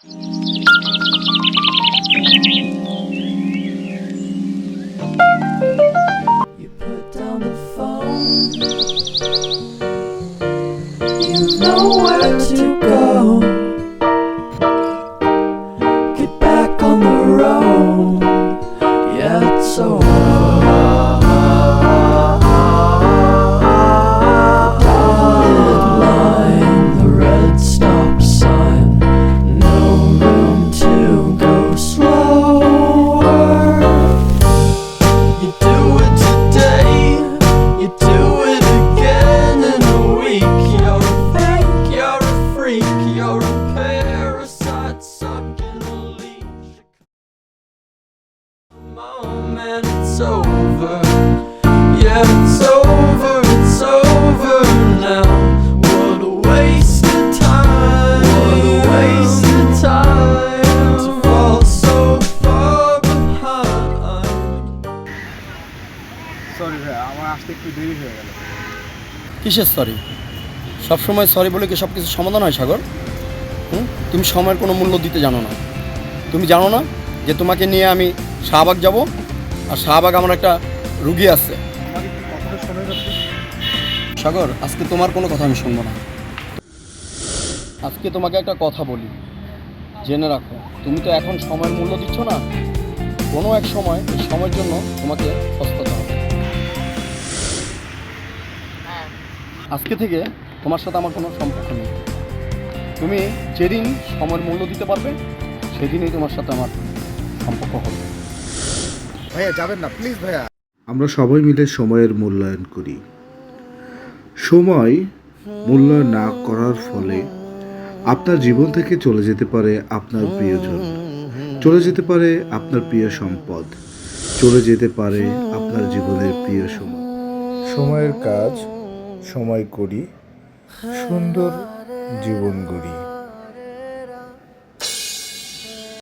You put down the phone. You know where to go. Get back on the road. Yeah, it's over. Dotted line, the red stop sign. No room to go slower. You do it today, you do it again in a week. You're a fake, you're a freak, you're a parasite stuck in a leech. Moment, it's over. Yeah, it's over, it's over now. What a waste of time, what a waste of time to fall so far behind. Sorry ভাই, আমার আসতে একটু দেরি হয়ে গেল। কিসের sorry? সবসময় sorry বলে কি সব কিছু সমাধান হয় সাগর? তুমি সময়ের কোনো মূল্য দিতে জানো না। তুমি জানো না যে তোমাকে নিয়ে আমি শাহবাগ যাব, আর শাহবাগ আমার একটা রুগী আছে। আমাকে কি কথাটা শোনা যাচ্ছে? সাগর, আজকে তোমার কোনো কথা আমি শুনবো না। আজকে তোমাকে একটা কথা বলি, জেনে রাখো, তুমি তো এখন সময়ের মূল্য দিচ্ছ না। কোনো এক সময় এই সময়ের জন্য তোমাকে পস্তাতে হবে। আজকে থেকে তোমার সাথে আমার কোনো সম্পর্ক নেই। তুমি যেদিন সময়ের মূল্য দিতে পারবে সেদিনই তোমার সাথে আমার সম্পর্ক হবে। ভাইয়া যাবেন না প্লিজ ভাইয়া। আমরা সবাই মিলে সময়ের মূল্যায়ন করি। সময় মূল্যায়ন না করার ফলে আপনার জীবন থেকে চলে যেতে পারে আপনার প্রিয়জন, চলে যেতে পারে আপনার প্রিয় সম্পদ, চলে যেতে পারে আপনার জীবনের প্রিয় সময়। সময়ের কাজ সময় করি, সুন্দর জীবন গড়ি।